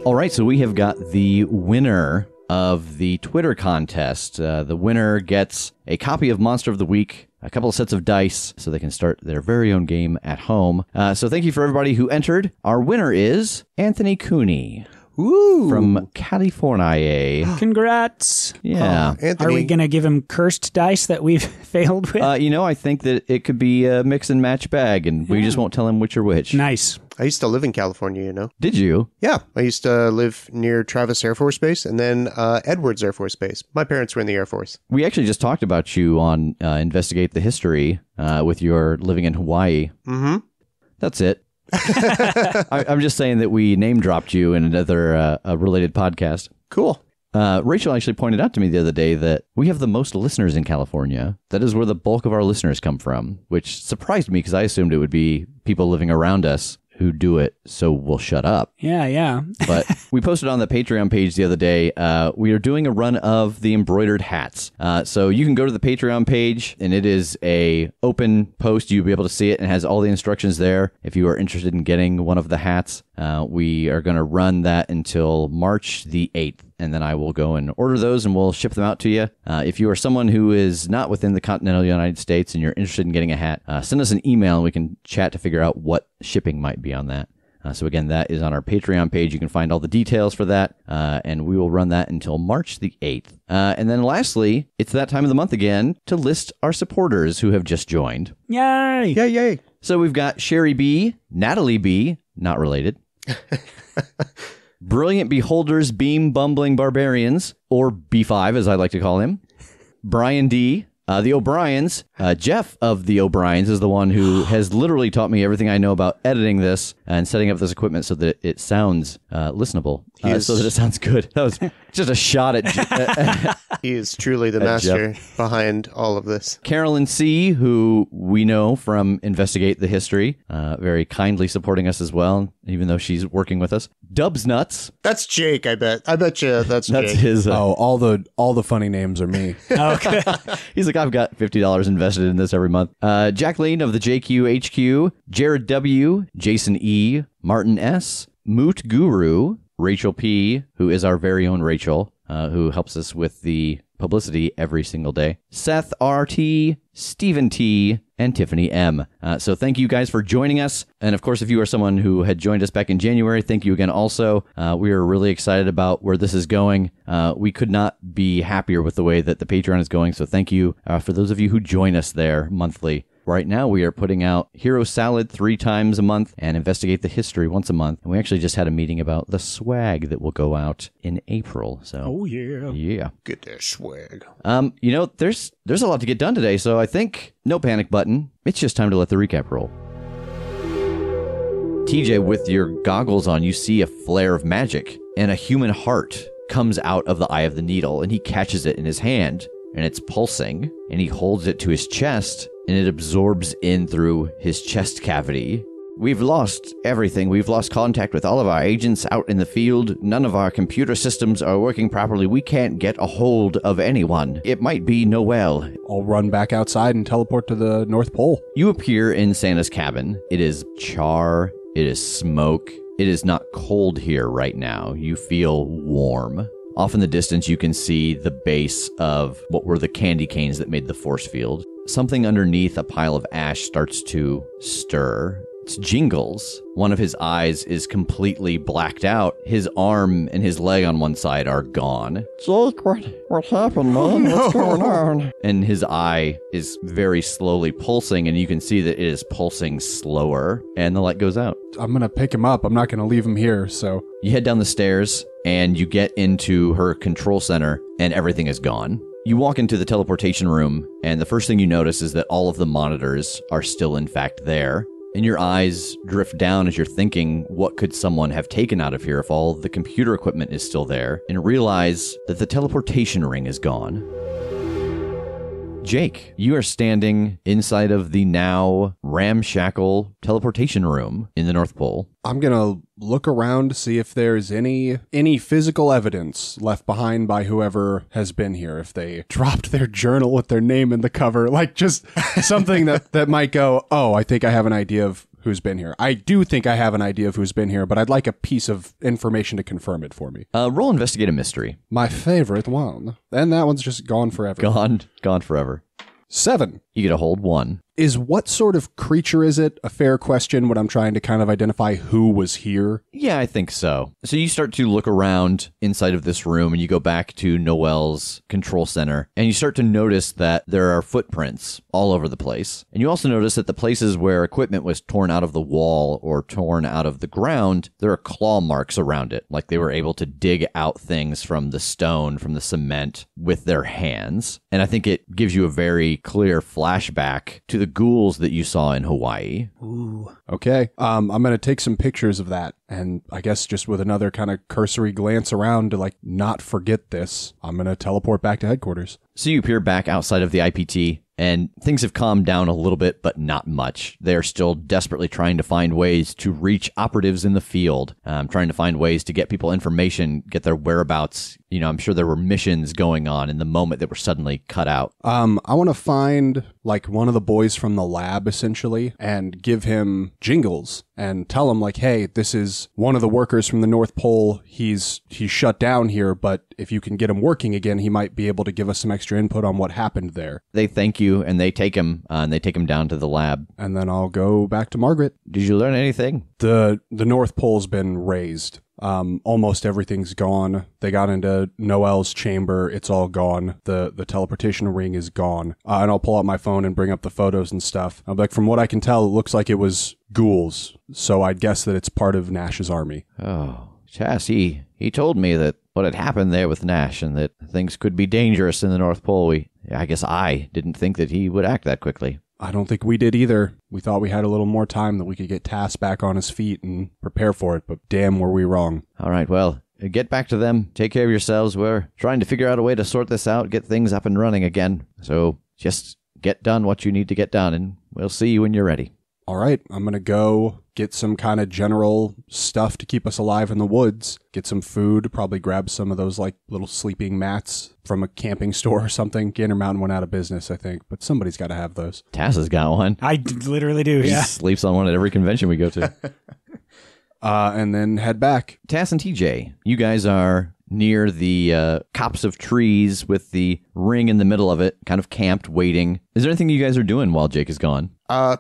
All right, so we have got the winner of the Twitter contest. The winner gets a copy of Monster of the Week, a couple of sets of dice, so they can start their very own game at home. So thank you for everybody who entered. Our winner is Anthony Cooney. Ooh. From California. Congrats. Yeah. Anthony. Are we going to give him cursed dice that we've failed with? I think that it could be a mix and match bag, and we just won't tell him which are which. Nice. I used to live in California, you know. Did you? Yeah. I used to live near Travis Air Force Base and then Edwards Air Force Base. My parents were in the Air Force. We actually just talked about you on Investigate the History with your living in Hawaii. Mm-hmm. That's it. I'm just saying that we name dropped you in another related podcast. Cool. Rachel actually pointed out to me the other day that we have the most listeners in California. That is where the bulk of our listeners come from, which surprised me because I assumed it would be people living around us who do it, so we'll shut up. Yeah. But we posted on the Patreon page the other day, we are doing a run of the embroidered hats. So you can go to the Patreon page, and it is a open post. You'll be able to see it, and it has all the instructions there. If you are interested in getting one of the hats, we are going to run that until March the 8th. And then I will go and order those, and we'll ship them out to you. If you are someone who is not within the continental United States and you're interested in getting a hat, send us an email, and we can chat to figure out what shipping might be on that. So again, that is on our Patreon page. You can find all the details for that, and we will run that until March the 8th. And then lastly, it's that time of the month again to list our supporters who have just joined. Yay! Yay. So we've got Sherry B, Natalie B, not related. Brilliant Beholders, Beam Bumbling Barbarians, or B5 as I like to call him. Brian D, the O'Briens. Jeff of the O'Briens is the one who has literally taught me everything I know about editing this and setting up this equipment so that it sounds listenable, so that it sounds good. That was just a shot at... He is truly the master behind all of this. Carolyn C., who we know from Investigate the History, very kindly supporting us as well, even though she's working with us. Dubs Nuts. That's Jake, I bet. I bet you that's Jake. That's his... all the funny names are me. Okay. He's like, I've got $50 invested in this every month. Jacqueline of the JQHQ, Jared W., Jason E., Martin S., Moot Guru, Rachel P., who is our very own Rachel, who helps us with the publicity every single day, Seth R.T., Stephen T., and Tiffany M. So thank you guys for joining us. And of course, if you are someone who had joined us back in January, thank you again also. We are really excited about where this is going. We could not be happier with the way that the Patreon is going. So thank you for those of you who join us there monthly. Right now, we are putting out Hero Salad 3 times a month and Investigate the History once a month. And we actually just had a meeting about the swag that will go out in April. So, Oh, yeah. Yeah. Get that swag. There's a lot to get done today, so I think no panic button. It's just time to let the recap roll. TJ, with your goggles on, you see a flare of magic, and a human heart comes out of the eye of the needle, and he catches it in his hand, and it's pulsing, and he holds it to his chest, and it absorbs in through his chest cavity. We've lost everything. We've lost contact with all of our agents out in the field. None of our computer systems are working properly. We can't get a hold of anyone. It might be Noel. I'll run back outside and teleport to the North Pole. You appear in Santa's cabin. It is char. It is smoke. It is not cold here right now. You feel warm. Off in the distance, you can see the base of what were the candy canes that made the force field. Something underneath a pile of ash starts to stir. It's Jingles. One of his eyes is completely blacked out. His arm and his leg on one side are gone. Jake, what happened, man? What's going on? And his eye is very slowly pulsing, and you can see that it is pulsing slower, and the light goes out. I'm going to pick him up. I'm not going to leave him here, so... You head down the stairs, and you get into her control center, and everything is gone. You walk into the teleportation room, and the first thing you notice is that all of the monitors are still in fact there. And your eyes drift down as you're thinking, what could someone have taken out of here if all the computer equipment is still there? And realize that the teleportation ring is gone. Jake, you are standing inside of the now ramshackle teleportation room in the North Pole. I'm going to look around to see if there's any physical evidence left behind by whoever has been here. If they dropped their journal with their name in the cover, like just something that might go, oh, I think I have an idea of who's been here. I do think I have an idea of who's been here, but I'd like a piece of information to confirm it for me. Roll investigate a mystery. My favorite one. And that one's just gone forever. Gone forever. 7. You get a hold 1. Is what sort of creature is it a fair question when I'm trying to kind of identify who was here? Yeah, I think so. So you start to look around inside of this room and you go back to Noel's control center and you start to notice that there are footprints all over the place. And you also notice that the places where equipment was torn out of the wall or torn out of the ground, there are claw marks around it, like they were able to dig out things from the stone, from the cement with their hands. And I think it gives you a very clear flashback to the ghouls that you saw in Hawaii. Ooh. Okay. I'm going to take some pictures of that. And I guess just with another kind of cursory glance around to like not forget this, I'm going to teleport back to headquarters. So you appear back outside of the IPT, and things have calmed down a little bit, but not much. They're still desperately trying to find ways to reach operatives in the field, trying to find ways to get people information, get their whereabouts. You know, I'm sure there were missions going on in the moment that were suddenly cut out. I want to find like one of the boys from the lab essentially and give him jingles and tell him like, hey, this is one of the workers from the North Pole. He's shut down here, but if you can get him working again, he might be able to give us some extra input on what happened there. They thank you and they take him down to the lab. And then I'll go back to Margaret. Did you learn anything? The North Pole's been raised. Almost everything's gone. They got into Noel's chamber. It's all gone. The teleportation ring is gone. And I'll pull out my phone and bring up the photos and stuff. I'm like, from what I can tell, it looks like it was ghouls. So I'd guess that it's part of Nash's army. Oh, Tass, he told me that what had happened there with Nash and that things could be dangerous in the North Pole. I guess I didn't think that he would act that quickly. I don't think we did either. We thought we had a little more time that we could get Tass back on his feet and prepare for it, but damn were we wrong. All right, well, get back to them. Take care of yourselves. We're trying to figure out a way to sort this out, get things up and running again. So just get done what you need to get done, and we'll see you when you're ready. All right, I'm going to go get some kind of general stuff to keep us alive in the woods, get some food, probably grab some of those like little sleeping mats from a camping store or something. Gander Mountain went out of business, I think, but somebody's got to have those. Tass has got one. Literally do, yeah. He sleeps on one at every convention we go to. And then head back. Tass and TJ, you guys are near the copse of trees with the ring in the middle of it, kind of camped, waiting. Is there anything you guys are doing while Jake is gone?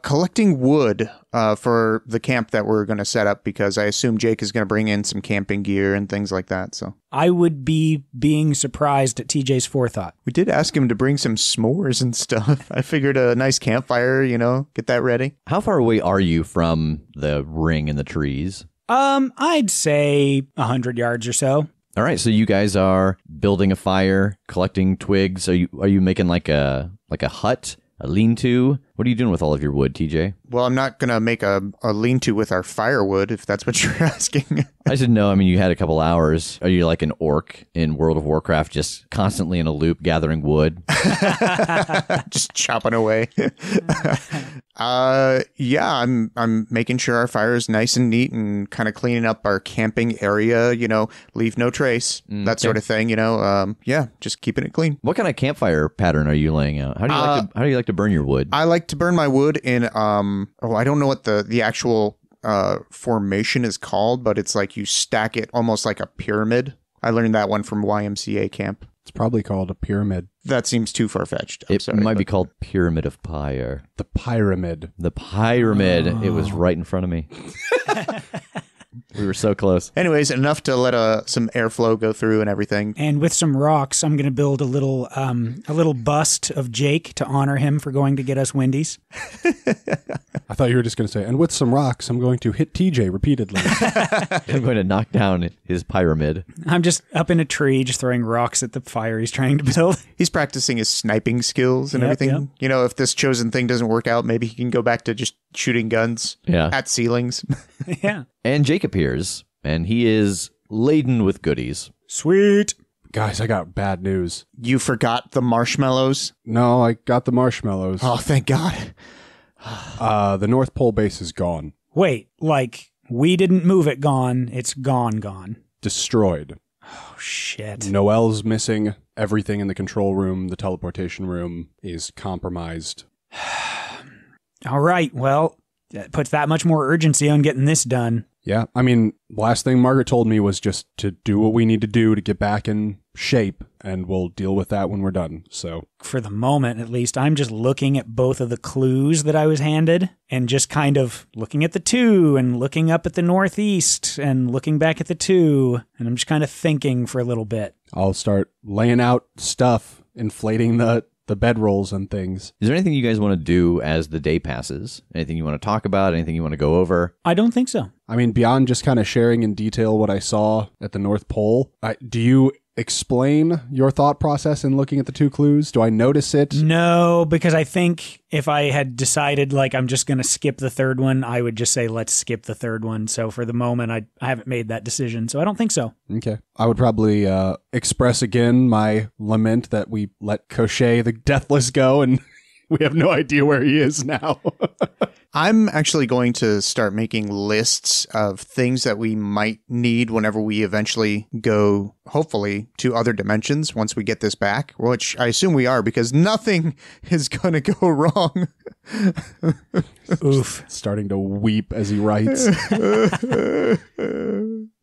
Collecting wood for the camp that we're going to set up, because I assume Jake is going to bring in some camping gear and things like that. So I would be being surprised at TJ's forethought. we did ask him to bring some s'mores and stuff. I figured a nice campfire, get that ready. How far away are you from the ring in the trees? I'd say 100 yards or so. All right, so you guys are building a fire, collecting twigs. Are you making like a hut, a lean-to? What are you doing with all of your wood, TJ? Well, I'm not going to make a lean-to with our firewood, if that's what you're asking. I didn't know. I mean, you had a couple hours. Are you like an orc in World of Warcraft, just constantly in a loop gathering wood? Just chopping away. Yeah, I'm making sure our fire is nice and neat and kind of cleaning up our camping area, leave no trace, that sort of thing, yeah, just keeping it clean. What kind of campfire pattern are you laying out? How do you like to burn your wood? I like to burn my wood in, I don't know what the actual formation is called, but it's like you stack it almost like a pyramid. I learned that one from YMCA camp. It's probably called a pyramid. That seems too far-fetched. It might be called Pyramid of Pyre. The pyramid. The pyramid. Oh. It was right in front of me. We were so close. Anyways, enough to let some airflow go through and everything. And with some rocks, I'm going to build a little bust of Jake to honor him for going to get us Wendy's. I thought you were just going to say, and with some rocks, I'm going to hit TJ repeatedly. I'm going to knock down his pyramid. I'm just up in a tree, just throwing rocks at the fire he's trying to build. He's practicing his sniping skills and everything. Yep. If this chosen thing doesn't work out, maybe he can go back to just shooting guns at ceilings. Yeah. And Jake appears, and he is laden with goodies. Sweet. Guys, I got bad news. You forgot the marshmallows? No, I got the marshmallows. Oh, thank God. The North Pole base is gone. Wait, like we didn't move it gone. It's gone. Destroyed. Oh, shit. Noel's missing. Everything in the control room, the teleportation room is compromised. All right, well, That puts that much more urgency on getting this done. Yeah, I mean, last thing Margaret told me was just to do what we need to do to get back in shape, and we'll deal with that when we're done. So For the moment, at least, I'm just looking at both of the clues that I was handed and just kind of looking at the 2 and looking up at the northeast and looking back at the 2. And I'm just kind of thinking for a little bit. I'll start laying out stuff, inflating the bedrolls and things. Is there anything you guys want to do as the day passes? Anything you want to talk about? Anything you want to go over? I don't think so. I mean, beyond just kind of sharing in detail what I saw at the North Pole, do you explain your thought process in looking at the 2 clues? Do I notice it? No, because I think if I had decided like I'm just going to skip the 3rd one, I would just say let's skip the 3rd one. So for the moment, I haven't made that decision. So I don't think so. Okay. I would probably express again my lament that we let Cochet the Deathless go and we have no idea where he is now. I'm actually going to start making lists of things that we might need whenever we eventually go, hopefully, to other dimensions once we get this back, which I assume we are because nothing is going to go wrong. Oof. Starting to weep as he writes.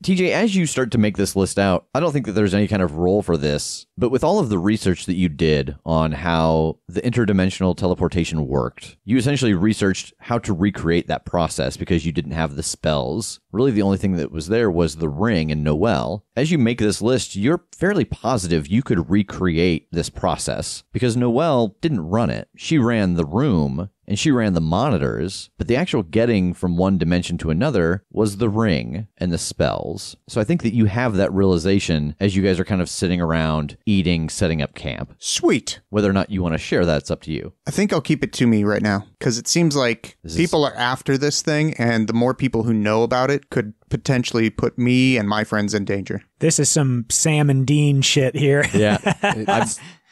TJ, as you start to make this list out, I don't think that there's any kind of role for this, but with all of the research that you did on how the interdimensional teleportation worked, you essentially researched how to recreate that process because you didn't have the spells. Really, the only thing that was there was the ring and Noelle. As you make this list, you're fairly positive you could recreate this process because Noelle didn't run it. She ran the room and she ran the monitors, but the actual getting from one dimension to another was the ring and the spells. So I think that you have that realization as you guys are kind of sitting around, eating, setting up camp. Sweet. Whether or not you want to share that, it's up to you. I think I'll keep it to me right now because it seems like people are after this thing, and the more people who know about it could potentially put me and my friends in danger. This is some Sam and Dean shit here. Yeah.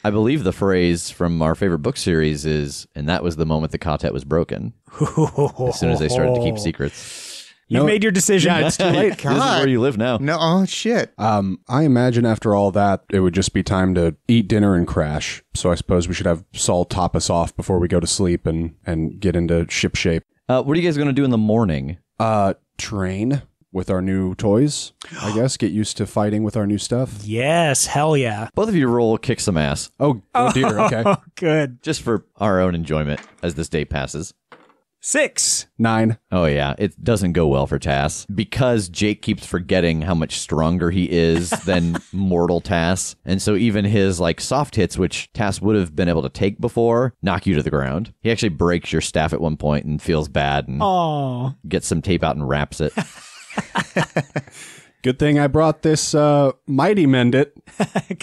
I believe the phrase from our favorite book series is, and that was the moment the quartet was broken. As soon as they started to keep secrets. You've made your decision. Yeah, it's too late. This is where you live now. No, oh shit. I imagine after all that, it would just be time to eat dinner and crash. So I suppose we should have Saul top us off before we go to sleep and get into ship shape. What are you guys going to do in the morning? Train with our new toys, I guess. Get used to fighting with our new stuff. Yes, hell yeah. Both of you roll kick some ass, Oh dear, okay. Oh, good. just for our own enjoyment as this day passes. 6. 9. Oh, yeah. It doesn't go well for Tass because Jake keeps forgetting how much stronger he is than mortal Tass. And so even his soft hits, which Tass would have been able to take before, knock you to the ground. He actually breaks your staff at one point and feels bad and gets some tape out and wraps it. Good thing I brought this Mighty Mendit.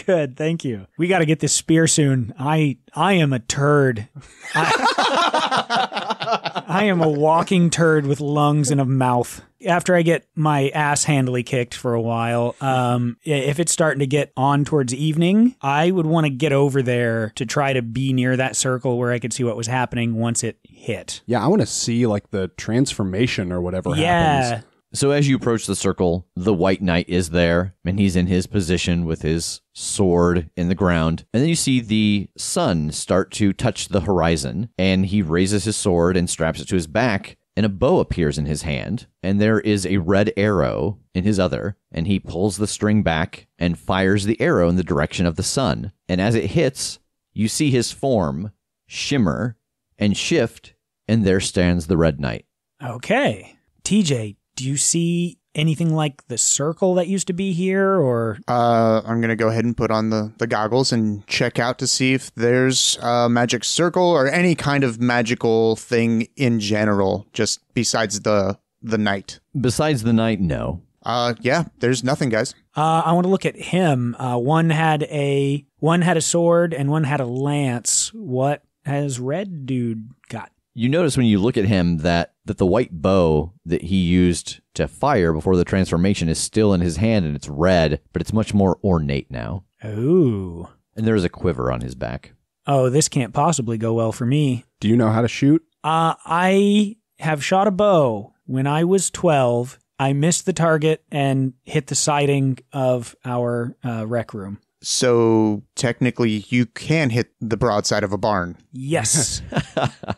Good, thank you. We got to get this spear soon. I am a turd. I am a walking turd with lungs and a mouth. After I get my ass handily kicked for a while, if it's starting to get on towards evening, I would want to get over there to try to be near that circle where I could see what was happening once it hit. Yeah, I want to see the transformation or whatever happens. So as you approach the circle, the White Knight is there, and he's in his position with his sword in the ground. And then you see the sun start to touch the horizon, and he raises his sword and straps it to his back, and a bow appears in his hand, and there is a red arrow in his other, and he pulls the string back and fires the arrow in the direction of the sun. And as it hits, you see his form shimmer and shift, and there stands the Red Knight. Okay. TJ, do you see anything like the circle that used to be here, or? I'm going to go ahead and put on the goggles and check out to see if there's a magic circle or any kind of magical thing in general, just besides the knight. Besides the knight, no. Yeah, there's nothing, guys. I want to look at him. One had a sword and one had a lance. What has Red Dude got? You notice when you look at him that the white bow that he used to fire before the transformation is still in his hand, and it's red, but it's much more ornate now. Ooh. And there's a quiver on his back. Oh, this can't possibly go well for me. Do you know how to shoot? I have shot a bow when I was 12. I missed the target and hit the siding of our rec room. So technically you can hit the broadside of a barn. Yes.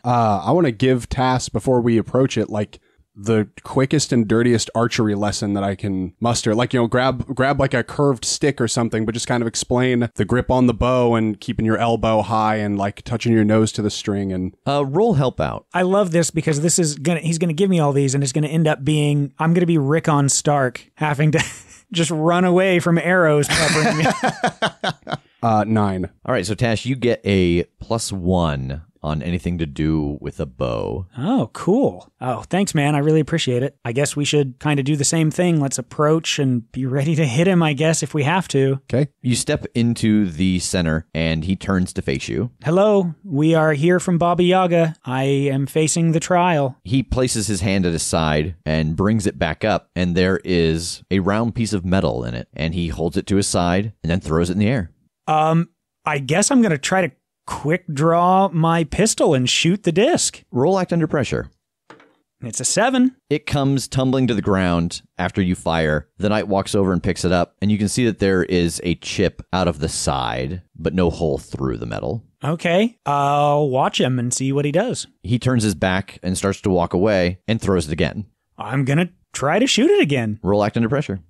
I want to give Tass, before we approach it, like the quickest and dirtiest archery lesson that I can muster. Like, grab like a curved stick or something, but just kind of explain the grip on the bow and keeping your elbow high and like touching your nose to the string and roll help out. I love this because he's gonna give me all these and it's gonna end up being, I'm gonna be Rickon Stark having to just run away from arrows peppering me. 9. All right, so Tash, you get a +1 on anything to do with a bow. Oh, cool. Oh, thanks, man. I really appreciate it. I guess we should kind of do the same thing. Let's approach and be ready to hit him, I guess, if we have to. Okay. You step into the center, and he turns to face you. Hello, we are here from Baba Yaga. I am facing the trial. He places his hand at his side and brings it back up, and there is a round piece of metal in it, and he holds it to his side and then throws it in the air. I guess I'm going to try to quick draw my pistol and shoot the disc. Roll act under pressure. It's a 7. It comes tumbling to the ground after you fire. The knight walks over and picks it up, and you can see that there is a chip out of the side, but no hole through the metal. Okay, I'll watch him and see what he does. He turns his back and starts to walk away and throws it again. I'm going to try to shoot it again. Roll act under pressure.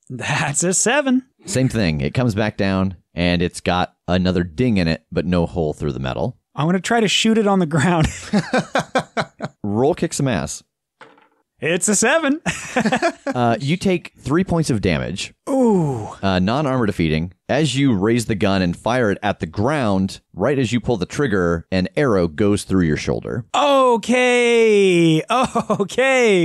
That's a 7. Same thing. It comes back down, and it's got another ding in it, but no hole through the metal. I'm going to try to shoot it on the ground. Roll kick some ass. It's a 7. You take 3 points of damage. Ooh. Non-armor defeating. As you raise the gun and fire it at the ground, right as you pull the trigger, an arrow goes through your shoulder. Okay.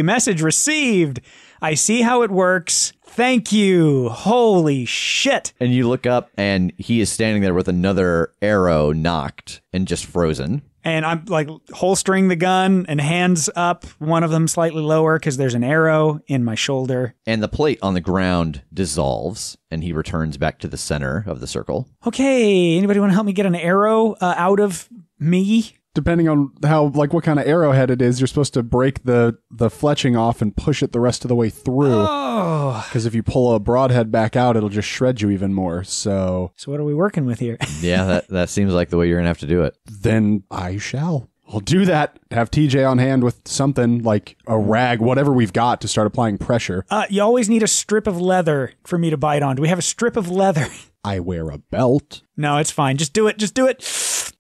Message received. I see how it works. Thank you. Holy shit. And you look up, and he is standing there with another arrow knocked and just frozen. And I'm like holstering the gun and hands up, one of them slightly lower because there's an arrow in my shoulder. And the plate on the ground dissolves, and he returns back to the center of the circle. Okay, anybody want to help me get an arrow out of me? Depending on what kind of arrowhead it is, you're supposed to break the fletching off and push it the rest of the way through. Oh. Because if you pull a broadhead back out, it'll just shred you even more. So what are we working with here? Yeah, that seems like the way you're going to have to do it. Then I shall. I'll do that. Have TJ on hand with something like a rag, whatever we've got to start applying pressure. You always need a strip of leather for me to bite on. Do we have a strip of leather? I wear a belt. No, it's fine. Just do it.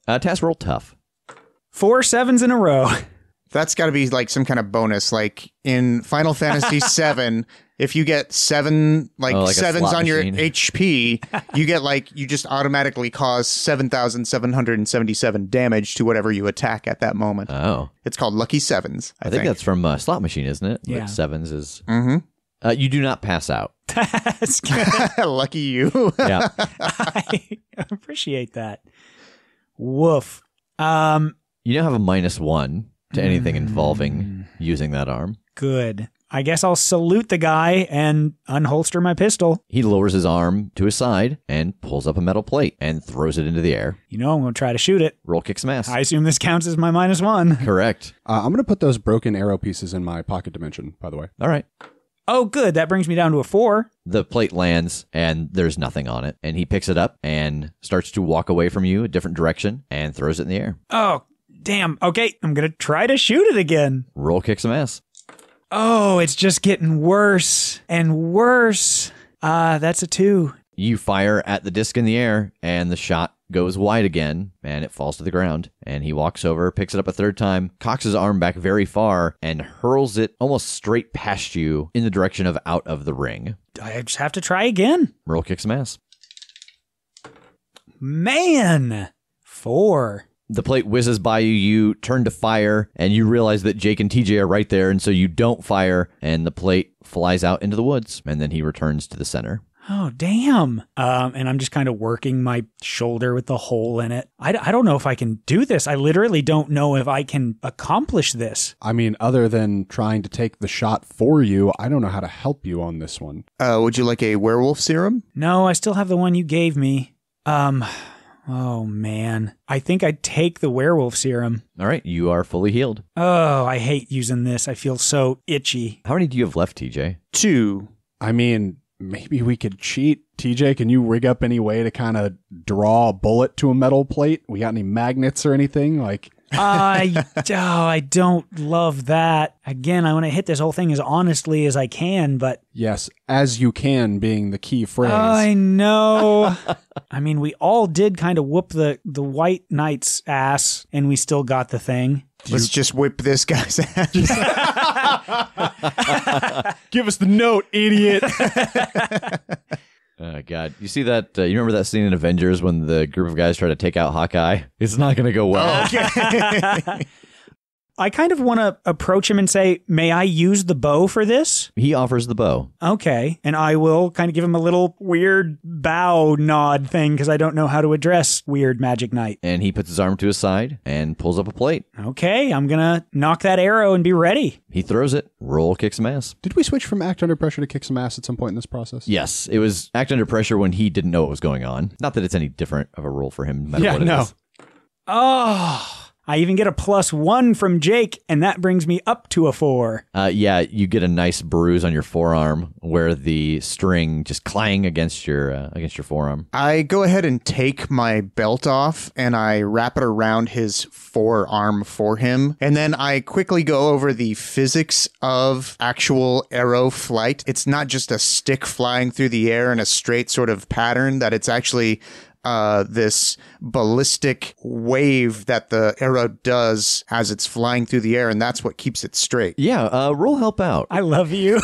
Task roll tough. 4 7s in a row. That's got to be like some kind of bonus. Like in Final Fantasy VII, if you get 7 like a sevens slot on your machine. HP, you get you just automatically cause 7,777 damage to whatever you attack at that moment. Oh. It's called Lucky Sevens. I think that's from Slot Machine, isn't it? Yeah. Like sevens is... Mm-hmm. You do not pass out. That's good. Lucky you. Yeah. I appreciate that. Woof. You now have a -1 to anything involving using that arm. Good. I guess I'll salute the guy and unholster my pistol. He lowers his arm to his side and pulls up a metal plate and throws it into the air. I'm going to try to shoot it. Roll kick some ass. I assume this counts as my -1. Correct. I'm going to put those broken arrow pieces in my pocket dimension, by the way. All right. Oh, good. That brings me down to a 4. The plate lands and there's nothing on it. And he picks it up and starts to walk away from you a different direction and throws it in the air. Oh, damn. Okay, I'm going to try to shoot it again. Roll kick some ass. Oh, it's just getting worse and worse. That's a 2. You fire at the disc in the air and the shot goes wide again and it falls to the ground. And he walks over, picks it up a third time, cocks his arm back very far and hurls it almost straight past you in the direction of out of the ring. I just have to try again. Roll kick some ass. Man, 4. The plate whizzes by you, you turn to fire, and you realize that Jake and TJ are right there, and so you don't fire, and the plate flies out into the woods, and then he returns to the center. Oh, damn. And I'm just kind of working my shoulder with the hole in it. I don't know if I can do this. I literally don't know if I can accomplish this. I mean, other than trying to take the shot for you, I don't know how to help you on this one. Would you like a werewolf serum? No, I still have the one you gave me. Oh, man. I think I'd take the werewolf serum. All right, you are fully healed. Oh, I hate using this. I feel so itchy. How many do you have left, TJ? 2. I mean, maybe we could cheat. TJ, can you rig up any way to kind of draw a bullet to a metal plate? We got any magnets or anything? Like, I don't love that. Again, I want to hit this whole thing as honestly as I can, but... Yes, as you can being the key phrase. I know. I mean, we all did kind of whoop the White Knight's ass, and we still got the thing. Let's just whip this guy's ass. Give us the note, idiot. Oh, God. You see that? You remember that scene in Avengers when the group of guys try to take out Hawkeye? It's not going to go well. I kind of want to approach him and say, may I use the bow for this? He offers the bow. Okay. And I will kind of give him a little weird bow nod thing because I don't know how to address weird Magic Knight. And he puts his arm to his side and pulls up a plate. Okay. I'm going to knock that arrow and be ready. He throws it. Roll, kick some ass. Did we switch from act under pressure to kick some ass at some point in this process? Yes. It was act under pressure when he didn't know what was going on. Not that it's any different of a roll for him, no matter what it is. Oh, I even get a +1 from Jake, and that brings me up to a 4. Yeah, you get a nice bruise on your forearm where the string just clang against your forearm. I go ahead and take my belt off and I wrap it around his forearm for him. And then I quickly go over the physics of actual arrow flight. It's not just a stick flying through the air in a straight sort of pattern, that it's actually this ballistic wave that the arrow does as it's flying through the air, and that's what keeps it straight. Yeah, roll help out. I love you.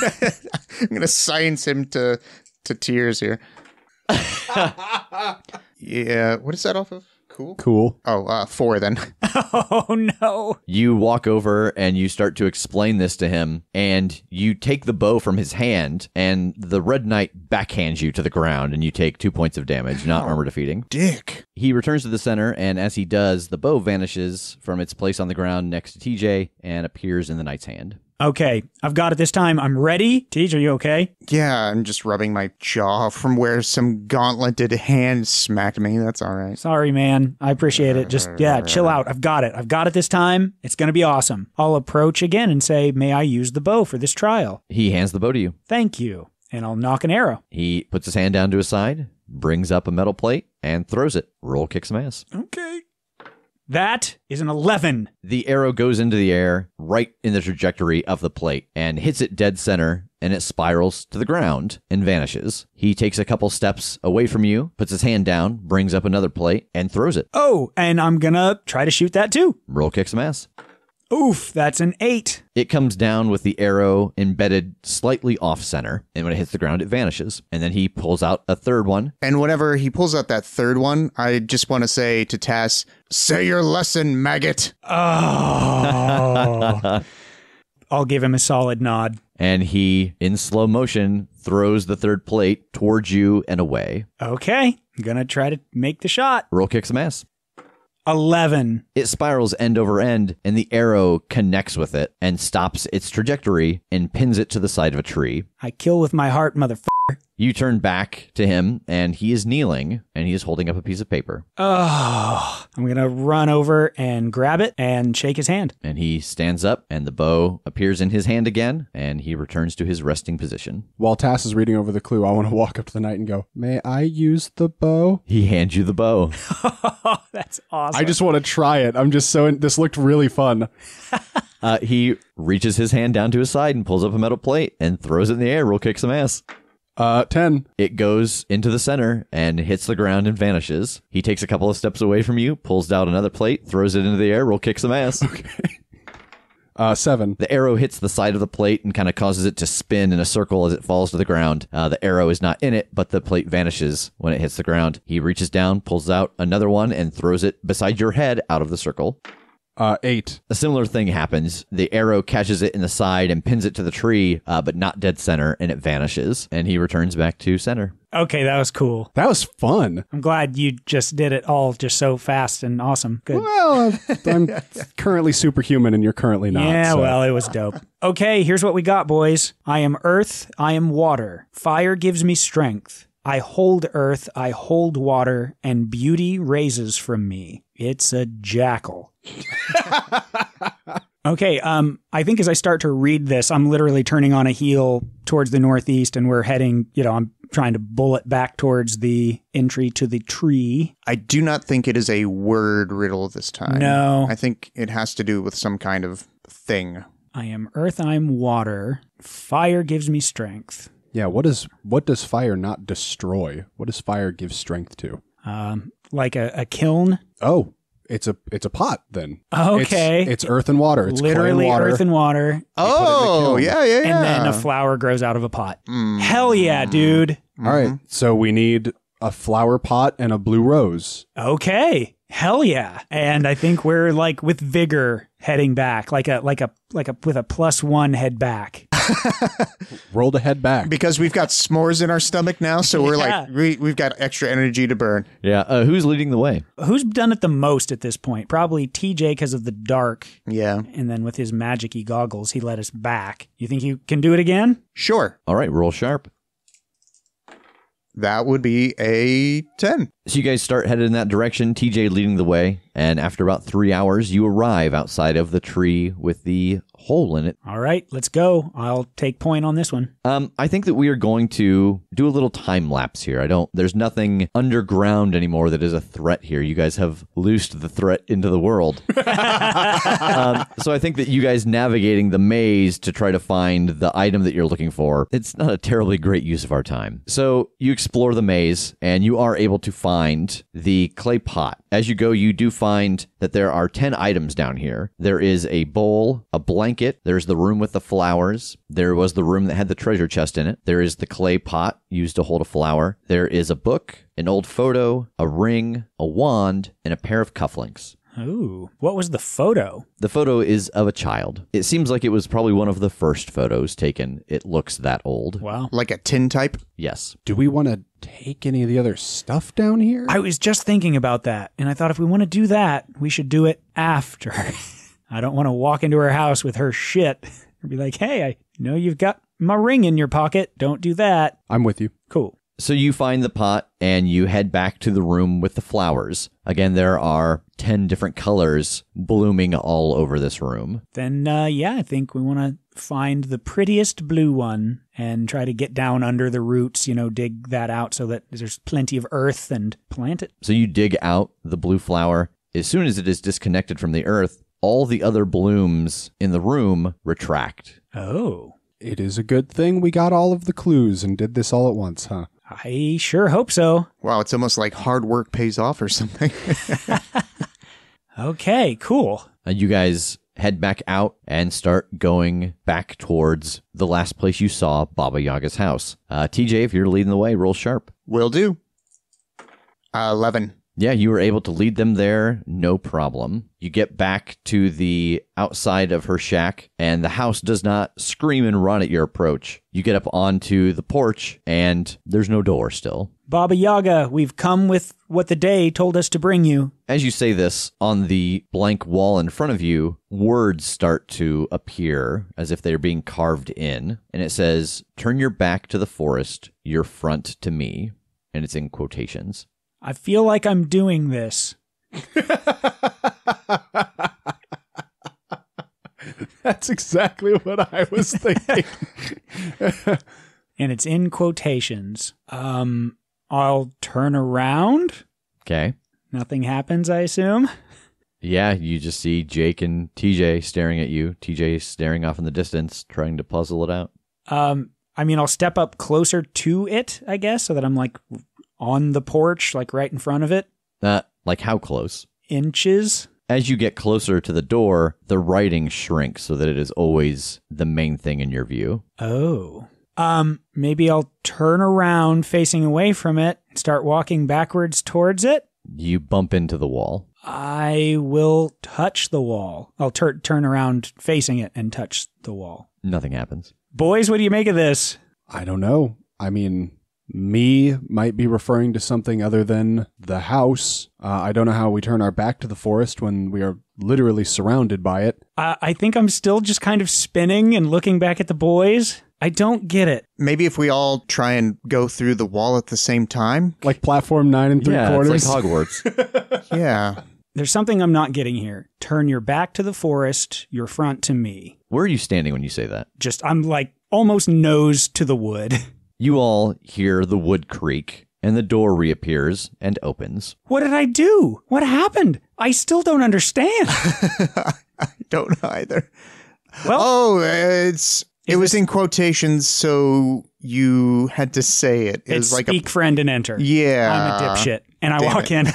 I'm going to science him to tears here. Yeah, what is that off of? Cool. Oh, 4 then. Oh, no. You walk over and you start to explain this to him, and you take the bow from his hand, and the Red Knight backhands you to the ground, and you take 2 points of damage, not armor defeating. Dick. He returns to the center, and as he does, the bow vanishes from its place on the ground next to TJ and appears in the knight's hand. Okay, I've got it this time. I'm ready. Teach, are you okay? Yeah, I'm just rubbing my jaw from where some gauntleted hand smacked me. That's all right. Sorry, man. I appreciate it. Just, chill out. I've got it. I've got it this time. It's going to be awesome. I'll approach again and say, may I use the bow for this trial? He hands the bow to you. Thank you. And I'll knock an arrow. He puts his hand down to his side, brings up a metal plate, and throws it. Roll, kick some ass. Okay. That is an 11. The arrow goes into the air right in the trajectory of the plate and hits it dead center, and it spirals to the ground and vanishes. He takes a couple steps away from you, puts his hand down, brings up another plate, and throws it. Oh, and I'm gonna try to shoot that too. Roll, kick some ass. Oof, that's an 8. It comes down with the arrow embedded slightly off center, and when it hits the ground, it vanishes. And then he pulls out a third one. And whenever he pulls out that third one, I just want to say to Tass, say your lesson, maggot. Oh. I'll give him a solid nod. And he, in slow motion, throws the third plate towards you and away. Okay, I'm gonna try to make the shot. Roll, kick some ass. 11. It spirals end over end, and the arrow connects with it and stops its trajectory and pins it to the side of a tree. I kill with my heart, motherfucker. You turn back to him, and he is kneeling, and he is holding up a piece of paper. Oh, I'm going to run over and grab it and shake his hand. And he stands up, and the bow appears in his hand again, and he returns to his resting position. While Tass is reading over the clue, I want to walk up to the knight and go, may I use the bow? He hands you the bow. That's awesome. I just want to try it. I'm just this looked really fun. He reaches his hand down to his side and pulls up a metal plate and throws it in the air. Roll, kick some ass. 10. It goes into the center and hits the ground and vanishes. He takes a couple of steps away from you, pulls out another plate, throws it into the air. Roll, kick some ass. Okay. 7. The arrow hits the side of the plate and kind of causes it to spin in a circle as it falls to the ground. The arrow is not in it, but the plate vanishes when it hits the ground. He reaches down, pulls out another one, and throws it beside your head out of the circle. 8. A similar thing happens. The arrow catches it in the side and pins it to the tree, but not dead center, and it vanishes. And he returns back to center. Okay, that was cool. That was fun. I'm glad you just did it all just so fast and awesome. Good. Well, I'm currently superhuman and you're currently not. Yeah, so. well, it was dope. Okay, here's what we got, boys. I am earth, I am water. Fire gives me strength. I hold earth, I hold water, and beauty raises from me. It's a jackal. Okay, I think as I start to read this, I'm literally turning on a heel towards the northeast, and we're heading, I'm trying to bullet back towards the entry to the tree. I do not think it is a word riddle this time. No. I think it has to do with some kind of thing. I am earth, I'm water. Fire gives me strength. Yeah, what does fire not destroy? What does fire give strength to? Like a kiln. Oh, it's a pot then. Okay. It's earth and water. It's literally clay and water. earth and water. Oh, yeah. And then a flower grows out of a pot. Hell yeah, dude. All right. So we need a flower pot and a blue rose. Okay. Hell yeah. And I think we're like with vigor heading back, like a with a +1 head back. Roll to head back. Because we've got s'mores in our stomach now, so we're like, we've got extra energy to burn. Yeah. Who's leading the way? Who's done it the most at this point? Probably TJ because of the dark. Yeah. And then with his magic-y goggles, he led us back. You think you can do it again? Sure. All right, roll sharp. That would be a 10. So you guys start headed in that direction, TJ leading the way, and after about 3 hours, you arrive outside of the tree with the hole in it. All right, let's go. I'll take point on this one. I think that we are going to do a little time lapse here. There's nothing underground anymore that is a threat here. You guys have loosed the threat into the world. So I think that you guys navigating the maze to try to find the item that you're looking for, it's not a terribly great use of our time. So you explore the maze and you are able to find the clay pot. As you go, you do find that there are 10 items down here. There is a bowl, a blanket, there's the room with the flowers, there was the room that had the treasure chest in it, there is the clay pot used to hold a flower, there is a book, an old photo, a ring, a wand, and a pair of cufflinks. Ooh, what was the photo? The photo is of a child. It seems like it was probably one of the first photos taken. It looks that old. Wow. Like a tin type? Yes. Do we want to take any of the other stuff down here? I was just thinking about that, and I thought if we want to do that, we should do it after. I don't want to walk into her house with her shit and be like, hey, I know you've got my ring in your pocket. Don't do that. I'm with you. Cool. So you find the pot and you head back to the room with the flowers. Again, there are 10 different colors blooming all over this room. Then, I think we want to find the prettiest blue one and try to get down under the roots, dig that out so that there's plenty of earth and plant it. So you dig out the blue flower. As soon as it is disconnected from the earth, all the other blooms in the room retract. Oh. It is a good thing we got all of the clues and did this all at once, huh? I sure hope so. Wow, it's almost like hard work pays off or something. Okay, cool. You guys head back out and start going back towards the last place you saw Baba Yaga's house. TJ, if you're leading the way, roll sharp. Will do. 11. Yeah, you were able to lead them there, no problem. You get back to the outside of her shack, and the house does not scream and run at your approach. You get up onto the porch, and there's no door still. Baba Yaga, we've come with what the day told us to bring you. As you say this, on the blank wall in front of you, words start to appear as if they're being carved in, and it says, "Turn your back to the forest, your front to me," and it's in quotations. I feel like I'm doing this. That's exactly what I was thinking. And it's in quotations. I'll turn around. Okay. Nothing happens, I assume. Yeah, you just see Jake and TJ staring at you. TJ staring off in the distance, trying to puzzle it out. I'll step up closer to it, I guess, so that I'm like on the porch, like right in front of it. Like how close? Inches. As you get closer to the door, the writing shrinks so that it is always the main thing in your view. Oh. Maybe I'll turn around facing away from it and start walking backwards towards it. You bump into the wall. I will touch the wall. I'll turn around facing it and touch the wall. Nothing happens. Boys, what do you make of this? I don't know. I mean, me might be referring to something other than the house. I don't know how we turn our back to the forest when we are literally surrounded by it. I think I'm still just kind of spinning and looking back at the boys. I don't get it. Maybe if we all try and go through the wall at the same time? Like platform 9 3/4. It's like Hogwarts. Yeah. There's something I'm not getting here. Turn your back to the forest, your front to me. Where are you standing when you say that? I'm like almost nose to the wood. You all hear the wood creak, and the door reappears and opens. What did I do? What happened? I still don't understand. I don't know either. Well, it was in quotations, so you had to say it. It it's was like speak, friend, and enter. Yeah. I'm a dipshit. And I walk in.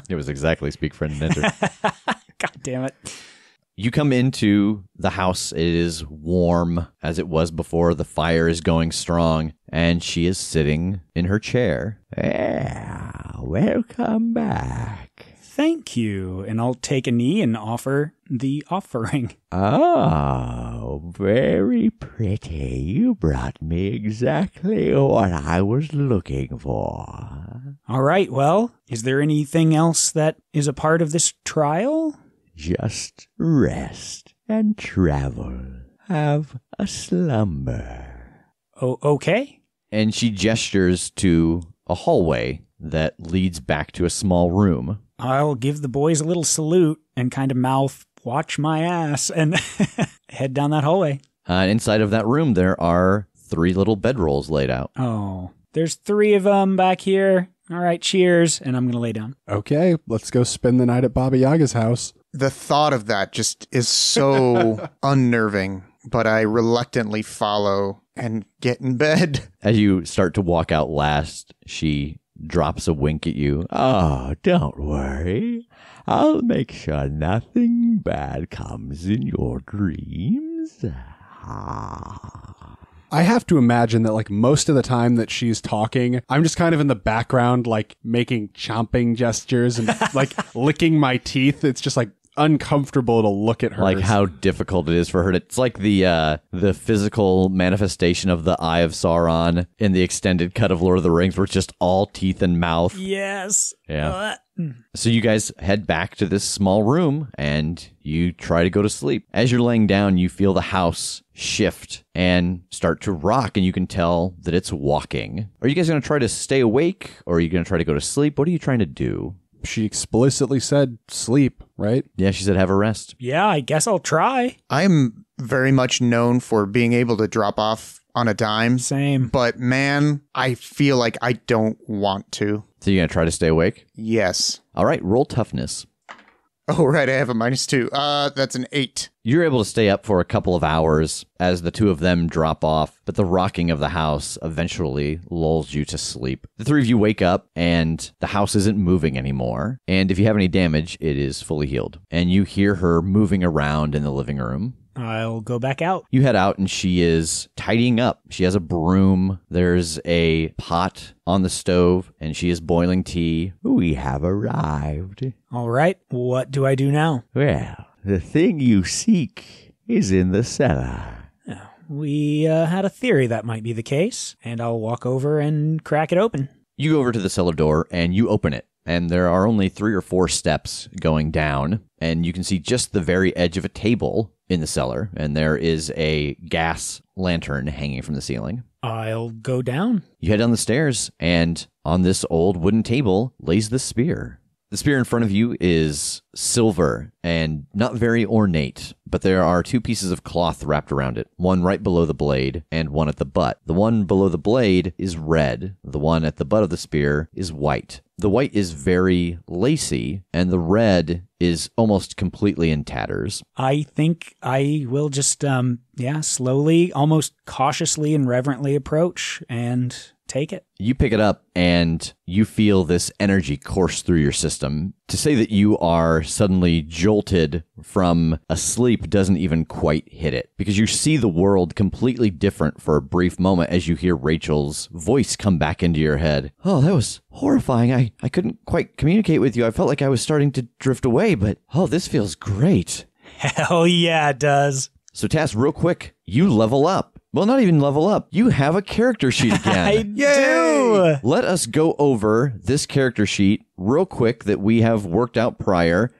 It was exactly speak, friend, and enter. God damn it. You come into the house. It is warm as it was before. The fire is going strong, and she is sitting in her chair. Yeah, welcome back. Thank you. And I'll take a knee and offer the offering. Oh, very pretty. You brought me exactly what I was looking for. All right. Well, is there anything else that is a part of this trial? Just rest and travel. Have a slumber. Oh, okay. And she gestures to a hallway that leads back to a small room. I'll give the boys a little salute and kind of mouth, watch my ass, and head down that hallway. Inside of that room, there are 3 little bedrolls laid out. Oh, there's 3 of them back here. All right, cheers. And I'm going to lay down. Okay, let's go spend the night at Baba Yaga's house. The thought of that just is so unnerving, but I reluctantly follow and get in bed. As you start to walk out last, she drops a wink at you. Oh, don't worry. I'll make sure nothing bad comes in your dreams. I have to imagine that, like, most of the time that she's talking, I'm just kind of in the background, like, making chomping gestures and, like, licking my teeth. It's just, like, uncomfortable to look at her. Like how difficult it is for her to... It's like the physical manifestation of the Eye of Sauron in the extended cut of Lord of the Rings, where it's just all teeth and mouth. Yes. Yeah. So you guys head back to this small room, and you try to go to sleep. As you're laying down, you feel the house shift and start to rock, and you can tell that it's walking. Are you guys going to try to stay awake, or are you going to try to go to sleep? What are you trying to do? She explicitly said sleep, right? Yeah, she said have a rest. Yeah, I guess I'll try. I'm very much known for being able to drop off on a dime. Same. But man, I feel like I don't want to. So you're going to try to stay awake? Yes. All right, roll toughness. Oh, right, I have a -2. That's an 8. You're able to stay up for a couple of hours as the 2 of them drop off, but the rocking of the house eventually lulls you to sleep. The 3 of you wake up, and the house isn't moving anymore. And if you have any damage, it is fully healed. And you hear her moving around in the living room. I'll go back out. You head out, and she is tidying up. She has a broom. There's a pot on the stove, and she is boiling tea. We have arrived. All right. What do I do now? Well, the thing you seek is in the cellar. We had a theory that might be the case, and I'll walk over and crack it open. You go over to the cellar door, and you open it. And there are only 3 or 4 steps going down, and you can see just the very edge of a table in the cellar, and there is a gas lantern hanging from the ceiling. I'll go down. You head down the stairs, and on this old wooden table lays the spear. The spear in front of you is silver and not very ornate, but there are 2 pieces of cloth wrapped around it, one right below the blade and one at the butt. The one below the blade is red. The one at the butt of the spear is white. The white is very lacy, and the red is almost completely in tatters. I think I will just, slowly, almost cautiously and reverently approach and take it. You pick it up, and you feel this energy course through your system. To say that you are suddenly jolted from a sleep doesn't even quite hit it, because you see the world completely different for a brief moment as you hear Rachel's voice come back into your head. Oh, that was horrifying. I couldn't quite communicate with you. I felt like I was starting to drift away, but this feels great. Hell yeah, it does. So Tass, real quick, you level up. Well, not even level up. You have a character sheet again. I do. Let us go over this character sheet real quick that we have worked out prior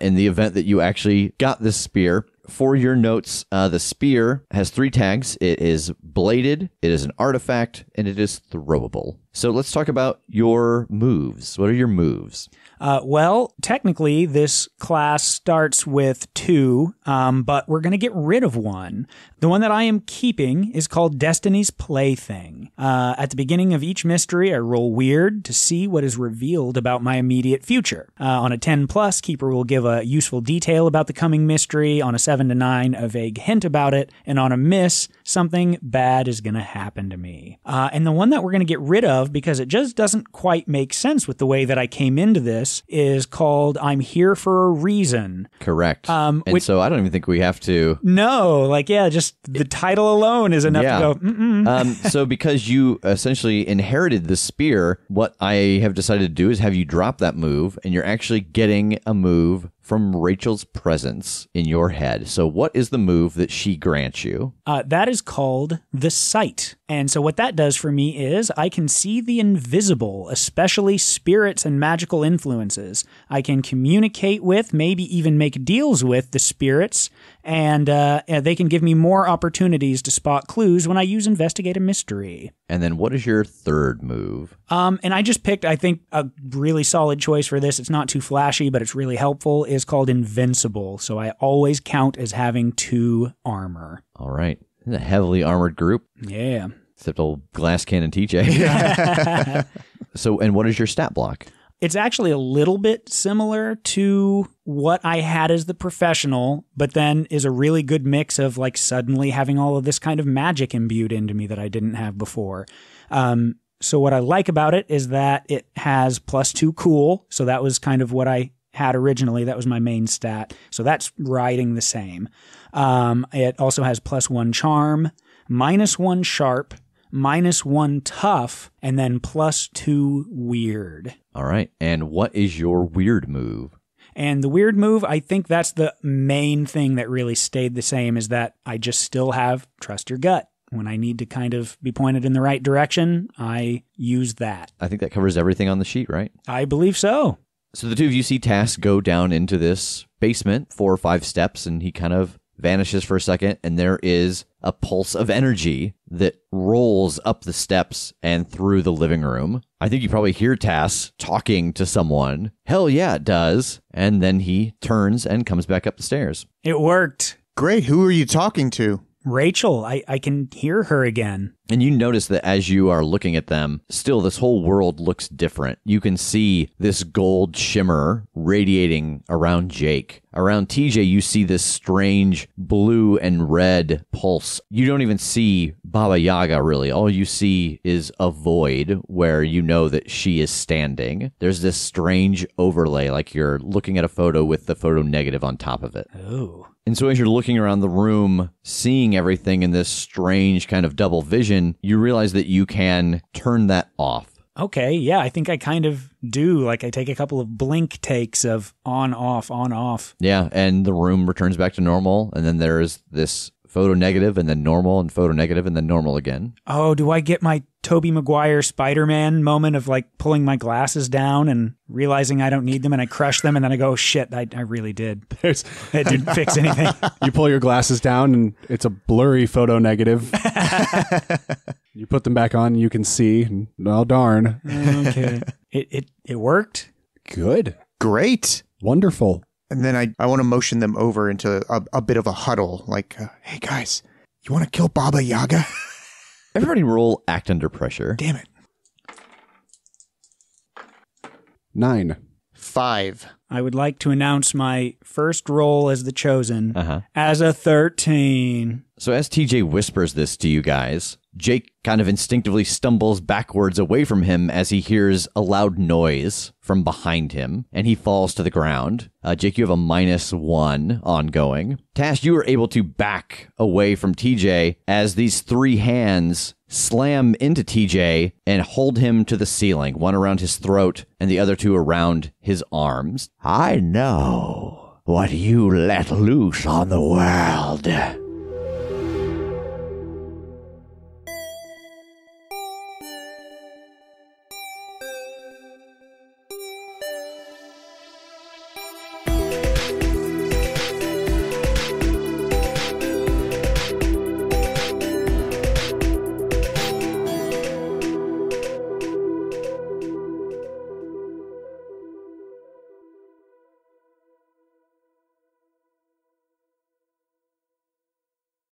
in the event that you actually got this spear. For your notes, the spear has 3 tags. It is bladed, it is an artifact, and it is throwable. So let's talk about your moves. What are your moves? Well, technically, this class starts with 2, but we're going to get rid of one. The one that I am keeping is called Destiny's Plaything. At the beginning of each mystery, I roll weird to see what is revealed about my immediate future. On a 10+, Keeper will give a useful detail about the coming mystery. On a 7 to 9, a vague hint about it. And on a miss, something bad is going to happen to me. And the one that we're going to get rid of, because it just doesn't quite make sense with the way that I came into this, is called I'm Here for a Reason. Correct. So I don't even think we have to... No, just the title alone is enough to go, So because you essentially inherited the spear, what I have decided to do is have you drop that move, and you're actually getting a move from Rachel's presence in your head. So what is the move that she grants you? That is called the Sight. And so what that does for me is I can see the invisible, especially spirits and magical influences. I can communicate with, maybe even make deals with the spirits, and they can give me more opportunities to spot clues when I use Investigate a Mystery. And then what is your third move? And I just picked, I think, a really solid choice for this. It's not too flashy, but it's really helpful. Is called Invincible. So I always count as having 2 armor. All right. A heavily armored group. Yeah. Except old Glass Cannon TJ. So, and what is your stat block? It's actually a little bit similar to what I had as the professional, but then is a really good mix of suddenly having all of this kind of magic imbued into me that I didn't have before. So what I like about it is that it has +2 cool. So that was kind of what I had originally. That was my main stat. So that's riding the same. It also has +1 charm, -1 sharp, -1 tough, and then +2 weird. All right. And what is your weird move? And the weird move, I think that's the main thing that really stayed the same, is that I just still have Trust Your Gut. When I need to kind of be pointed in the right direction, I use that. I think that covers everything on the sheet, right? I believe so. So the two of you see Tass go down into this basement 4 or 5 steps, and he kind of vanishes for a second, and there is a pulse of energy that rolls up the steps and through the living room. I think you probably hear Tass talking to someone. Hell yeah, it does. And then he turns and comes back up the stairs. It worked. Great. Who are you talking to? Rachel, I can hear her again. And you notice that as you are looking at them, still this whole world looks different. You can see this gold shimmer radiating around Jake. Around TJ, you see this strange blue and red pulse. You don't even see Baba Yaga, really. All you see is a void where you know that she is standing. There's this strange overlay, like you're looking at a photo with the photo negative on top of it. Oh. And so as you're looking around the room, seeing everything in this strange kind of double vision, you realize that you can turn that off. Okay, yeah, I think I kind of do. I take a couple of blink takes of on, off, on, off. Yeah, and the room returns back to normal, and then there is this photo negative, and then normal, and photo negative, and then normal again. Oh, do I get my Tobey Maguire Spider-Man moment of pulling my glasses down and realizing I don't need them, and I crush them, and then I go, oh, shit, I really did. It didn't fix anything. You pull your glasses down and it's a blurry photo negative. You put them back on, you can see. And, oh, darn. Okay. It worked? Good. Great. Wonderful. And then I want to motion them over into a bit of a huddle. Hey, guys, you want to kill Baba Yaga? Everybody roll Act Under Pressure. Damn it. 9. 5. I would like to announce my first roll as the Chosen as a 13. So as TJ whispers this to you guys, Jake kind of instinctively stumbles backwards away from him as he hears a loud noise from behind him, and he falls to the ground. Jake, you have a -1 ongoing. Tass, you are able to back away from TJ as these 3 hands slam into TJ and hold him to the ceiling, one around his throat and the other 2 around his arms. I know what you let loose on the world.